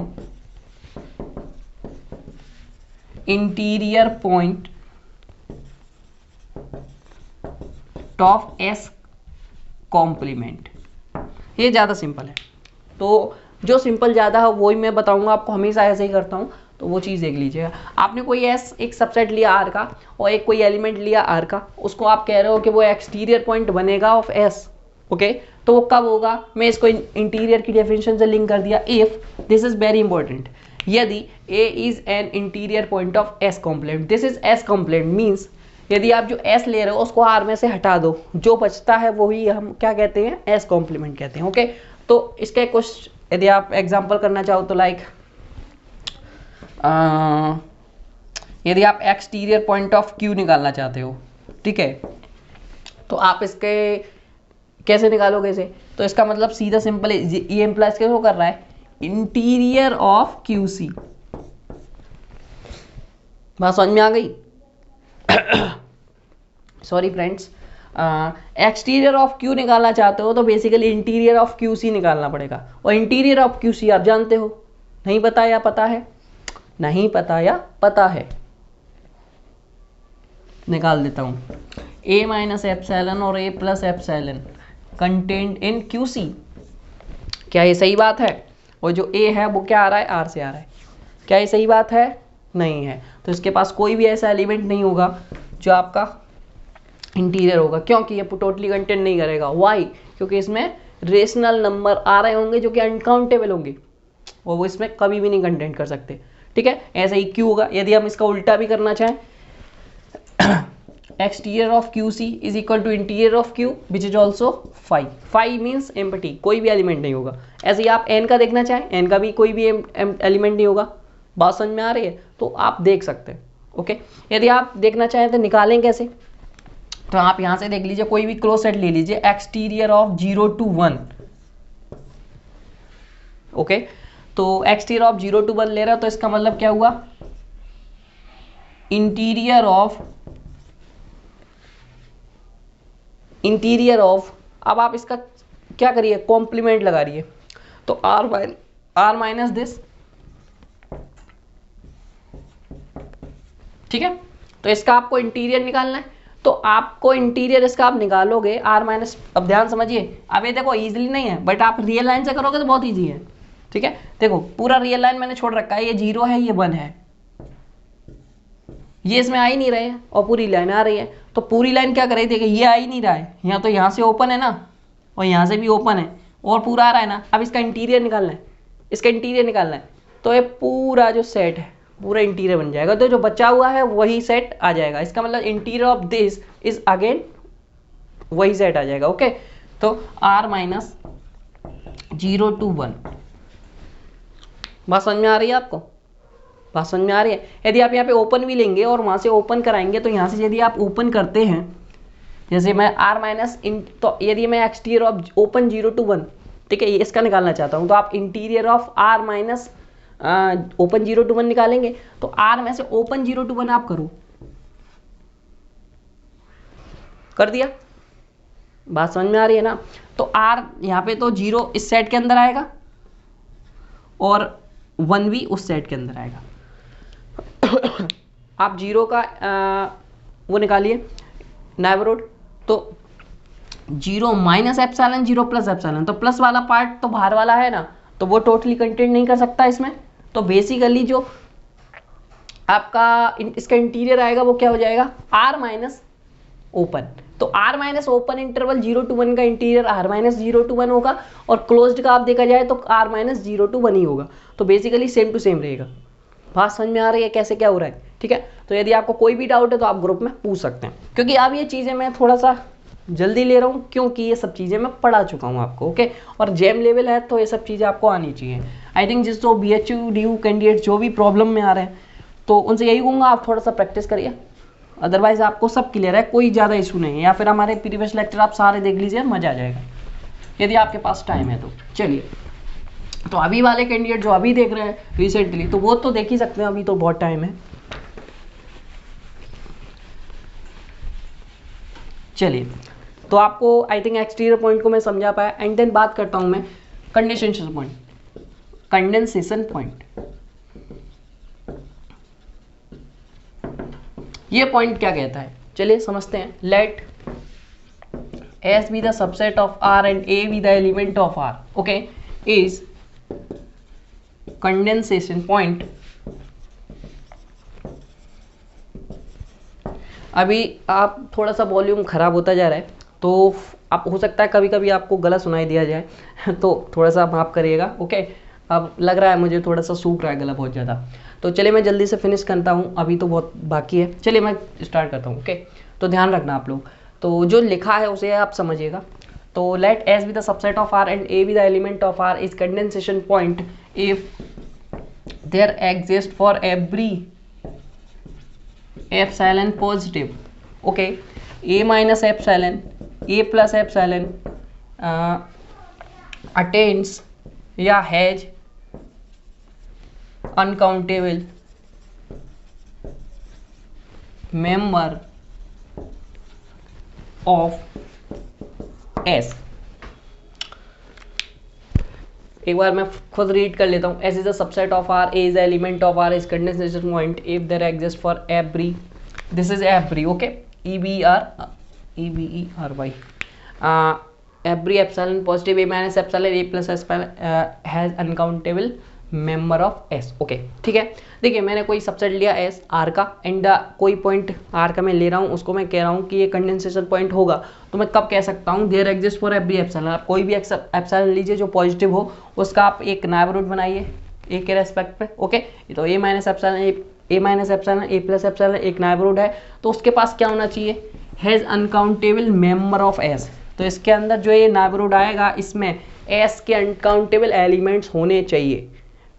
interior point of S complement। ये ज़्यादा simple है, तो जो सिंपल ज़्यादा है वही मैं बताऊंगा आपको, हमेशा ऐसे ही करता हूँ। तो वो चीज़ देख लीजिएगा। आपने कोई एस एक सबसेट लिया आर का और एक कोई एलिमेंट लिया आर का, उसको आप कह रहे हो कि वो एक्सटीरियर पॉइंट बनेगा ऑफ एस। ओके, तो वो कब होगा, मैं इसको इंटीरियर की डेफिनेशन से लिंक कर दिया। If, this is very important, यदि A is an interior point of S complement. This is S complement means यदि आप जो एस ले रहे हो उसको आर में से हटा दो, जो बचता है वही हम क्या कहते हैं, एस कॉम्प्लीमेंट कहते हैं। ओके, तो इसके कुछ यदि आप एग्जांपल करना चाहो तो लाइक यदि आप एक्सटीरियर पॉइंट ऑफ क्यू निकालना चाहते हो, ठीक है, तो आप इसके कैसे निकालोगे इसे, तो इसका मतलब सीधा सिंपल ये इम्प्लाइज कैसे कर रहा है, इंटीरियर ऑफ क्यू सी। बात समझ में आ गई? Sorry friends, exterior of Q निकालना चाहते हो तो basically interior of Q C निकालना पड़ेगा। और इंटीरियर ऑफ क्यू सी आप जानते हो, नहीं पता या पता है, नहीं पता या पता है, निकाल देता हूं, ए माइनस एप्सिलॉन और A plus epsilon content in Q C. क्या ये सही बात है? और जो ए है वो क्या आ रहा है, आर से आ रहा है। क्या ये सही बात है? नहीं है। तो इसके पास कोई भी ऐसा एलिमेंट नहीं होगा जो आपका इंटीरियर होगा, क्योंकि ये टोटली कंटेंट नहीं करेगा। वाई? क्योंकि इसमें रेशनल नंबर आ रहे होंगे जो कि अनकाउंटेबल होंगे और वो इसमें कभी भी नहीं कंटेंट कर सकते। ठीक है, ऐसा ही क्यू होगा। यदि हम इसका उल्टा भी करना चाहें, exterior of Q C is equal to interior of Q which is also five. Five means empty, कोई भी एलिमेंट नहीं होगा। ऐसे ही आप एन का देखना चाहें, एन का भी कोई भी एलिमेंट नहीं होगा। बात समझ में आ रही है? तो आप देख सकते हैं। ओके, यदि आप देखना चाहें तो निकालें कैसे, तो आप यहां से देख लीजिए, कोई भी क्लोज सेट ले लीजिए, एक्सटीरियर ऑफ 0 to 1। ओके, तो एक्सटीरियर ऑफ 0 to 1 ले रहा है, तो इसका मतलब क्या हुआ, इंटीरियर ऑफ, अब आप इसका क्या करिए, कॉम्प्लीमेंट लगा रही है, तो आर माइनस दिस। ठीक है, तो इसका आपको इंटीरियर निकालना है, तो आपको इंटीरियर इसका आप निकालोगे आर माइनस, अब ध्यान समझिए, अब ये देखो इजीली नहीं है, बट आप रियल लाइन से करोगे तो बहुत ईजी है। ठीक है, देखो पूरा रियल लाइन मैंने छोड़ रखा है, ये 0 है, ये 1 है, ये इसमें आ ही नहीं रहे हैं, और पूरी लाइन आ रही है। तो पूरी लाइन क्या कर रही थी, ये आ ही नहीं रहा है, यहाँ तो यहाँ से ओपन है ना, और यहाँ से भी ओपन है, और पूरा आ रहा है ना। अब इसका इंटीरियर निकालना है, इसका इंटीरियर निकालना है, तो ये पूरा जो सेट है पूरा इंटीरियर बन जाएगा, तो जो बचा हुआ है वही सेट आ जाएगा। इसका मतलब interior of this is again वही सेट आ जाएगा। ओके, तो r माइनस 0 to 1, बात समझ में आ रही है आपको? बात समझ में आ रही है? यदि आप यहाँ पे ओपन भी लेंगे और वहां से ओपन कराएंगे, तो यहाँ से यदि आप ओपन करते हैं, जैसे मैं r माइनस तो यदि मैं एक्सटीरियर ऑफ ओपन 0 to 1, ठीक है, इसका निकालना चाहता हूँ, तो आप interior of r minus open 0 to 1 निकालेंगे, तो r में से ओपन 0 to 1 आप करो, कर दिया? बात समझ में आ रही है ना? तो r यहाँ पे तो 0 इस सेट के अंदर आएगा और 1 भी उस सेट के अंदर आएगा। आप 0 का वो निकालिए नेबरहुड, तो 0 माइनस एप्सिलॉन 0 प्लस एप्सिलॉन, तो प्लस वाला पार्ट तो बाहर वाला है ना, तो वो टोटली कंटेंट नहीं कर सकता इसमें। तो बेसिकली जो आपका इसका इंटीरियर आएगा वो क्या हो जाएगा, r माइनस ओपन। तो r minus open interval 0 to 1 का इंटीरियर r माइनस 0 to 1 होगा, और क्लोज्ड का आप देखा जाए तो r माइनस 0 to 1 ही होगा। तो बेसिकली सेम टू सेम रहेगा। बात समझ में आ रही है कैसे क्या हो रहा है? ठीक है, तो यदि आपको कोई भी डाउट है तो आप ग्रुप में पूछ सकते हैं, क्योंकि अब ये चीज़ें मैं थोड़ा सा जल्दी ले रहा हूँ, क्योंकि ये सब चीज़ें मैं पढ़ा चुका हूँ आपको। ओके, और जेम लेवल है तो ये सब चीज़ें आपको आनी चाहिए। आई थिंक जिस जो BHU DU कैंडिडेट जो भी प्रॉब्लम में आ रहे हैं, तो उनसे यही कहूँगा आप थोड़ा सा प्रैक्टिस करिए, अदरवाइज आपको सब क्लियर है, कोई ज़्यादा इशू नहीं है। या फिर हमारे प्रीवियस लेक्चर आप सारे देख लीजिए, मज़ा आ जाएगा यदि आपके पास टाइम है तो। चलिए, तो अभी वाले कैंडिडेट जो अभी देख रहे हैं रिसेंटली, तो वो तो देख ही सकते हैं, अभी तो बहुत टाइम है। चलिए, तो आपको आई थिंक एक्सटीरियर पॉइंट को मैं समझा पाया, एंड देन बात करता हूं मैं कंडेंसेशन पॉइंट। कंडेंसेशन पॉइंट, ये पॉइंट क्या कहता है, चलिए समझते हैं। Let S be the subset of R and A be the element of R, okay, is condensation point। अभी आप थोड़ा सा वॉल्यूम खराब होता जा रहा है, तो आप हो सकता है कभी कभी आपको गला सुनाई दिया जाए तो थोड़ा सा माफ करिएगा। ओके, अब लग रहा है मुझे थोड़ा सा सूख रहा है गला बहुत ज़्यादा, तो चलिए मैं जल्दी से फिनिश करता हूँ, अभी तो बहुत बाकी है। चलिए मैं स्टार्ट करता हूँ। ओके, तो ध्यान रखना आप लोग, तो जो लिखा है उसे आप समझिएगा। तो late S be the subset of R and A be the element of R is condensation point if there exists for every epsilon positive, okay, A minus epsilon, A plus epsilon attains या has uncountable member of S। एक बार मैं खुद read कर लेता हूँ। S is a subset of R, A is the element of R, is condensation point if there exists for every, this is every, okay, EBERY, every epsilon positive, A minus epsilon, A plus epsilon has uncountable member of S. Okay, ठीक है, देखिए मैंने कोई subset लिया S R का, and कोई point are का मैं ले रहा हूँ, उसको मैं कह रहा हूँ कि ये कंडेंसेशन पॉइंट होगा। तो मैं कब कह सकता हूँ, there exist for every epsilon. आप कोई भी एप्सिलॉन लीजिए जो पॉजिटिव हो, उसका आप एक नेबरहुड बनाइए ए के रेस्पेक्ट पे। ओके, तो ए माइनस एप्सिलॉन, ए माइनस एप्सिलॉन, ए प्लस एप्सिलॉन एक नेबरहुड है, तो उसके पास क्या होना चाहिए, has uncountable member of S. तो इसके अंदर जो ये नेबरहुड आएगा, इसमें एस के अनकाउंटेबल एलिमेंट्स होने चाहिए,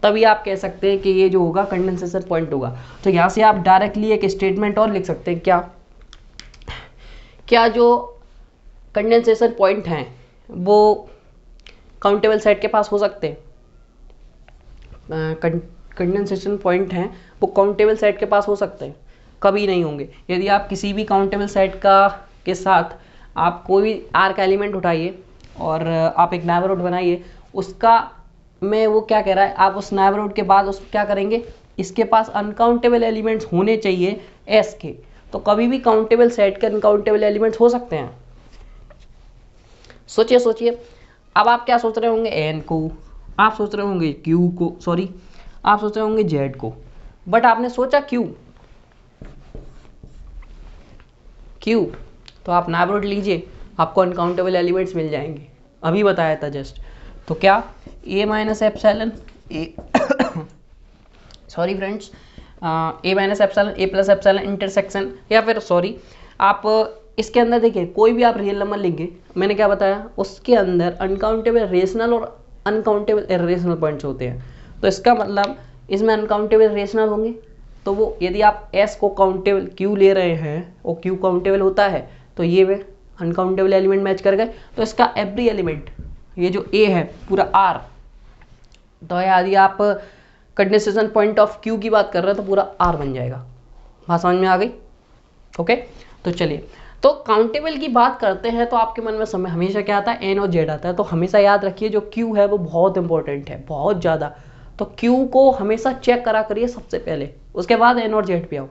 तभी आप कह सकते हैं कि ये जो होगा कंडेंसेशन पॉइंट होगा। तो यहाँ से आप डायरेक्टली एक स्टेटमेंट और लिख सकते हैं, क्या जो कंडेंसेशन पॉइंट हैं वो काउंटेबल सेट के पास हो सकते हैं। कंडेंसेशन पॉइंट हैं वो काउंटेबल सेट के पास हो सकते हैं, कभी नहीं होंगे। यदि आप किसी भी काउंटेबल सेट के साथ आप कोई भी आर का एलिमेंट उठाइए और आप एक नेबरहुड बनाइए, उसका में वो क्या कह रहा है, आप उस नेबरहुड के बाद उस क्या करेंगे, इसके पास अनकाउंटेबल एलिमेंट्स होने चाहिए एस के। तो कभी भी काउंटेबल सेट के अनकाउंटेबल एलिमेंट्स हो सकते हैं। सोचिए सोचिए, अब आप क्या सोच रहे होंगे, एन को, आप सोच रहे होंगे क्यू को, सॉरी आप सोच रहे होंगे जेड को, बट आपने सोचा क्यू, तो आप नाइबरहुड लीजिए, आपको अनकाउंटेबल एलिमेंट्स मिल जाएंगे, अभी बताया था जस्ट। तो क्या ए माइनस एप्सिलॉन ए सॉरी फ्रेंड्स, ए माइनस एप्सिलॉन ए प्लस एप्सिलॉन इंटरसेक्शन, या फिर सॉरी आप इसके अंदर देखिए कोई भी आप रियल नंबर लेंगे, मैंने क्या बताया, उसके अंदर अनकाउंटेबल रेशनल और अनकाउंटेबल इरेशनल पॉइंट्स होते हैं। तो इसका मतलब इसमें अनकाउंटेबल रेशनल होंगे, तो वो यदि आप एस को काउंटेबल क्यू ले रहे हैं और क्यू काउंटेबल होता है तो ये वे अनकाउंटेबल एलिमेंट मैच कर गए। तो इसका एवरी एलिमेंट, ये जो ए है पूरा आर, तो यदि आप कंडेंसेशन पॉइंट ऑफ क्यू की बात कर रहे हैं तो पूरा आर बन जाएगा। बात समझ में आ गई? ओके, तो चलिए, तो काउंटेबल की बात करते हैं तो आपके मन में समय हमेशा क्या आता है, एन और जेड आता है। तो हमेशा याद रखिए जो क्यू है वो बहुत इंपॉर्टेंट है, बहुत ज़्यादा। तो क्यू को हमेशा चेक करा करिए सबसे पहले, उसके बाद एन और जेड पे आओ।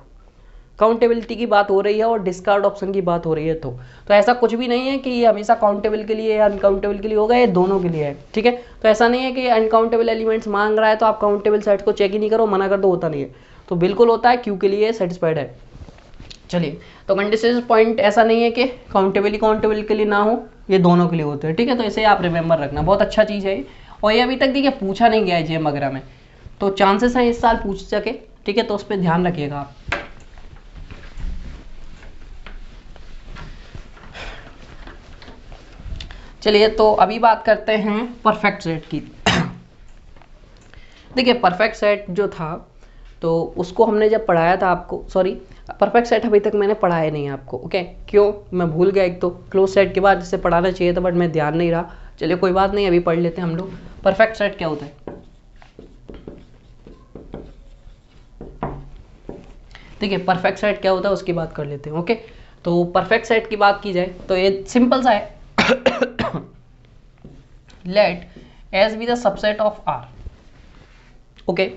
काउंटेबिलिटी की बात हो रही है और डिस्कार्ड ऑप्शन की बात हो रही है, तो ऐसा कुछ भी नहीं है कि ये हमेशा काउंटेबल के लिए या अनकाउंटेबल के लिए होगा, ये दोनों के लिए है, ठीक है। तो ऐसा नहीं है कि अनकाउंटेबल एलिमेंट्स मांग रहा है तो आप काउंटेबल सेट को चेक ही नहीं करो, मना कर दो, होता नहीं है। तो बिल्कुल होता है, क्यू के लिए सेटिस्फाइड है। चलिए, तो कंडेंसेशन पॉइंट ऐसा नहीं है कि काउंटेबल के लिए ना हो, ये दोनों के लिए होते हैं, ठीक है। तो इसे आप रिमेंबर रखना, बहुत अच्छा चीज़ है। और ये अभी तक देखिए पूछा नहीं गया है जेम वगैरह में, तो चांसेस हैं इस साल पूछ सके, ठीक है। तो उस पर ध्यान रखिएगा आप। चलिए, तो अभी बात करते हैं परफेक्ट सेट की। देखिए परफेक्ट सेट जो था तो उसको हमने जब पढ़ाया था आपको, सॉरी परफेक्ट सेट अभी तक मैंने पढ़ाया नहीं आपको, ओके। क्यों, मैं भूल गया, एक तो क्लोज सेट के बाद जिसे पढ़ाना चाहिए था बट मैं ध्यान नहीं रहा। चलिए कोई बात नहीं, अभी पढ़ लेते हैं हम लोग परफेक्ट सेट क्या होता है। देखिए परफेक्ट सेट क्या होता है उसकी बात कर लेते हैं, ओके। तो परफेक्ट सेट की बात की जाए तो ये सिंपल सा है। Let S be the subset of R, okay,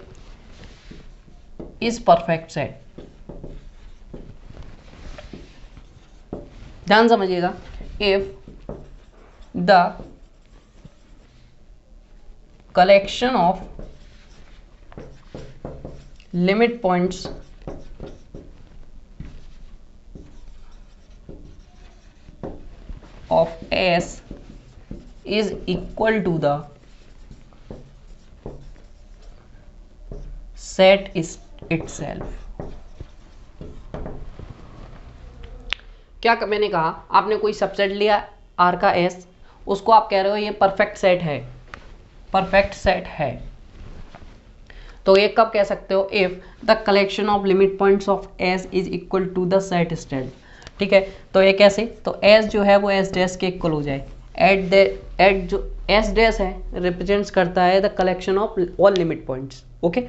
is perfect set. ध्यान समझिएगा, if the collection of limit points of S is equal to the set is itself। क्या मैंने कहा, आपने कोई सबसेट लिया R का S, उसको आप कह रहे हो ये परफेक्ट सेट है, परफेक्ट सेट है। तो ये कब कह सकते हो, if the collection of limit points of S is equal to the set state, ठीक है। तो ये कैसे, तो S जो है वो S डैश के इक्वल हो जाए। एट जो S डैश है रिप्रेजेंट्स करता है the collection of all limit points, okay.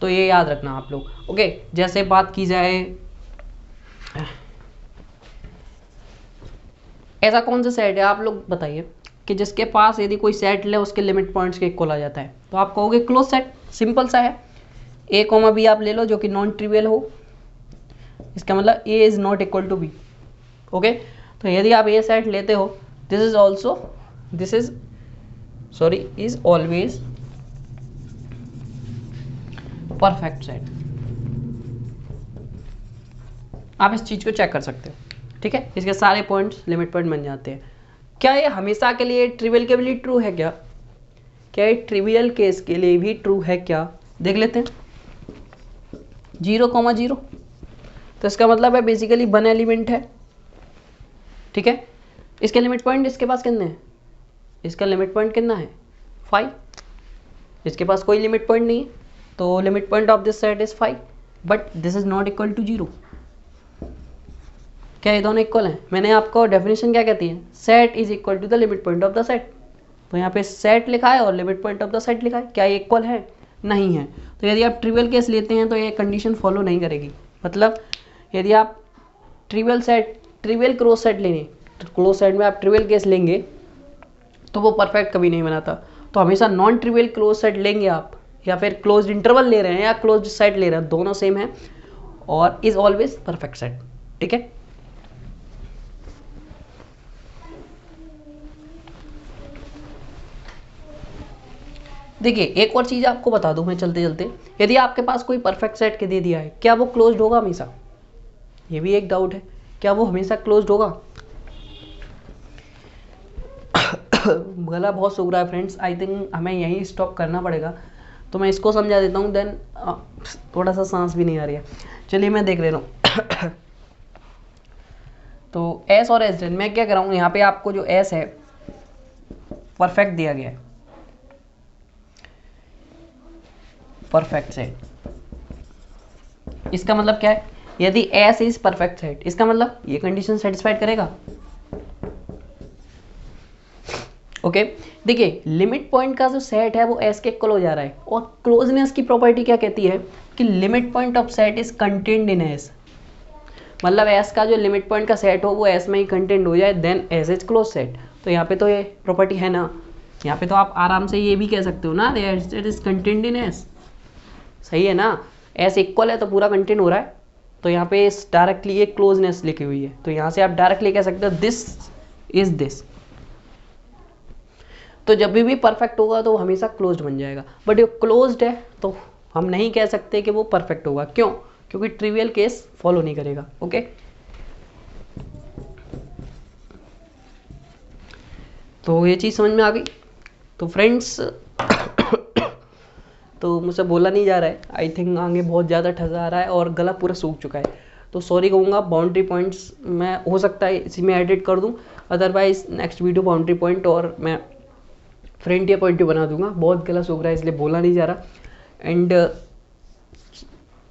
तो ये याद रखना आप लोग, ओके। जैसे बात की जाए, ऐसा कौन सा सेट है आप लोग बताइए कि जिसके पास यदि कोई सेट ले उसके लिमिट पॉइंट्स के इक्वल आ जाता है, तो आप कहोगे क्लोज सेट। सिंपल सा है, ए कॉमा बी आप ले लो जो कि नॉन ट्रिवियल हो, इसका मतलब A is not equal to B, okay. तो यदि आप ए सेट लेते हो, this is always perfect set. आप इस चीज को चेक कर सकते हो, ठीक है। इसके सारे पॉइंट्स लिमिट पॉइंट बन जाते हैं। क्या ये हमेशा के लिए ट्रिवियल के लिए ट्रू है क्या ये ट्रिवियल केस के लिए भी ट्रू है क्या, देख लेते हैं। 0,0 तो इसका मतलब है बेसिकली 1 एलिमेंट है, ठीक है। इसके लिमिट पॉइंट इसके पास कितने हैं, इसका लिमिट पॉइंट कितना है 5, इसके पास कोई लिमिट पॉइंट नहीं है, तो limit point of this set is 5, but this is not equal to 0। क्या ये दोनों इक्वल हैं? मैंने आपको डेफिनेशन क्या कहती है, set is equal to the limit point of the set. तो यहाँ पे सेट लिखा है और limit point of the set लिखा है, क्या ये इक्वल है? नहीं है। तो यदि आप ट्रिवियल केस लेते हैं तो ये कंडीशन फॉलो नहीं करेगी। मतलब यदि आप ट्रिवियल क्रॉस सेट लेंगे, तो क्लोज सेट में आप ट्रिवियल केस लेंगे तो वो परफेक्ट कभी नहीं बनाता। तो हमेशा नॉन ट्रिवियल क्लोज सेट लेंगे आप, या फिर क्लोज इंटरवल ले रहे हैं या क्लोज सेट ले रहे हैं, दोनों सेम है और इज ऑलवेज परफेक्ट सेट। ठीक है। देखिए एक और चीज़ आपको बता दूं मैं चलते चलते, यदि आपके पास कोई परफेक्ट सेट के दे दिया है, क्या वो क्लोज्ड होगा हमेशा? ये भी एक डाउट है, क्या वो हमेशा क्लोज्ड होगा? गला बहुत सूख रहा है फ्रेंड्स, आई थिंक हमें यहीं स्टॉप करना पड़ेगा। तो मैं इसको समझा देता हूँ, देन थोड़ा सा सांस भी नहीं आ रही है। चलिए मैं देख ले रहा हूँ। तो एस और एस देन मैं क्या कर रहा हूँ, यहाँ पे आपको जो एस है परफेक्ट दिया गया है, परफेक्ट सेट। इसका मतलब क्या है, यदि एस इज परफेक्ट सेट, इसका मतलब ये कंडीशन सेटिस्फाइड करेगा। ओके देखिए लिमिट पॉइंट का जो सेट है वो एस के इक्वल हो जा रहा है, और क्लोजनेस की प्रॉपर्टी क्या कहती है कि limit point of set is contained in S, मतलब एस का जो लिमिट पॉइंट का सेट हो वो एस में ही कंटेन्ड हो जाए, then S is closed set. तो यहाँ पे तो ये प्रॉपर्टी है ना, यहाँ पे तो आप आराम से ये भी कह सकते हो ना, it is contained in S, सही है ना, एस इक्वल है तो पूरा कंटेंट हो रहा है। तो यहाँ पे डायरेक्टली ये क्लोजनेस लिखी हुई है, तो यहाँ से आप डायरेक्टली कह सकते हो दिस इज दिस। तो जब भी परफेक्ट होगा तो वो हमेशा क्लोज्ड बन जाएगा, बट ये क्लोज्ड है तो हम नहीं कह सकते कि वो परफेक्ट होगा। क्यों? क्योंकि ट्रिवियल केस फॉलो नहीं करेगा। ओके तो ये चीज़ समझ में आ गई। तो फ्रेंड्स तो मुझसे बोला नहीं जा रहा है, आई थिंक आगे बहुत ज़्यादा ठसा आ रहा है और गला पूरा सूख चुका है, तो सॉरी कहूँगा। बाउंड्री पॉइंट्स मैं हो सकता है इसी में एडिट कर दूँ, otherwise next video boundary point और मैं फ्रंटियर पॉइंट बना दूंगा। बहुत गला सूख रहा है इसलिए बोला नहीं जा रहा, एंड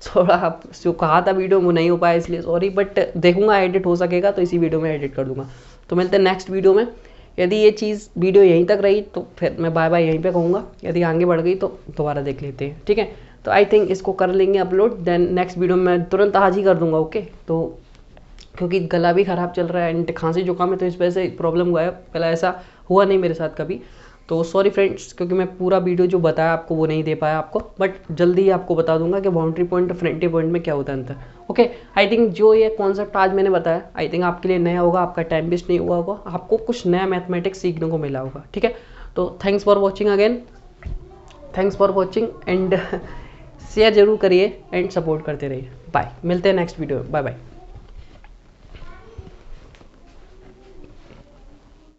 थोड़ा जो कहा था वीडियो वो नहीं हो पाया इसलिए सॉरी, बट देखूंगा एडिट हो सकेगा तो इसी वीडियो में एडिट कर दूंगा। तो मिलते हैं नेक्स्ट वीडियो में। यदि ये चीज़ वीडियो यहीं तक रही तो फिर मैं बाय बाय यहीं पे कहूँगा, यदि आगे बढ़ गई तो दोबारा देख लेते हैं, ठीक है। तो आई थिंक इसको कर लेंगे अपलोड, देन नेक्स्ट वीडियो में तुरंत आज ही कर दूंगा। ओके तो क्योंकि गला भी ख़राब चल रहा है एंड खांसी जुकाम है, तो इस वजह से प्रॉब्लम हुआ है, पहले ऐसा हुआ नहीं मेरे साथ कभी। तो सॉरी फ्रेंड्स, क्योंकि मैं पूरा वीडियो जो बताया आपको वो नहीं दे पाया आपको, बट जल्दी ही आपको बता दूंगा कि बाउंड्री पॉइंट और फ्रंटियर पॉइंट में क्या होता है अंतर। ओके आई थिंक जो ये कॉन्सेप्ट आज मैंने बताया आई थिंक आपके लिए नया होगा, आपका टाइम वेस्ट नहीं हुआ होगा, आपको कुछ नया मैथमेटिक्स सीखने को मिला होगा, ठीक है। तो thanks for watching again, thanks for watching and share जरूर करिए एंड सपोर्ट करते रहिए। बाय, मिलते हैं नेक्स्ट वीडियो में, बाय बाय।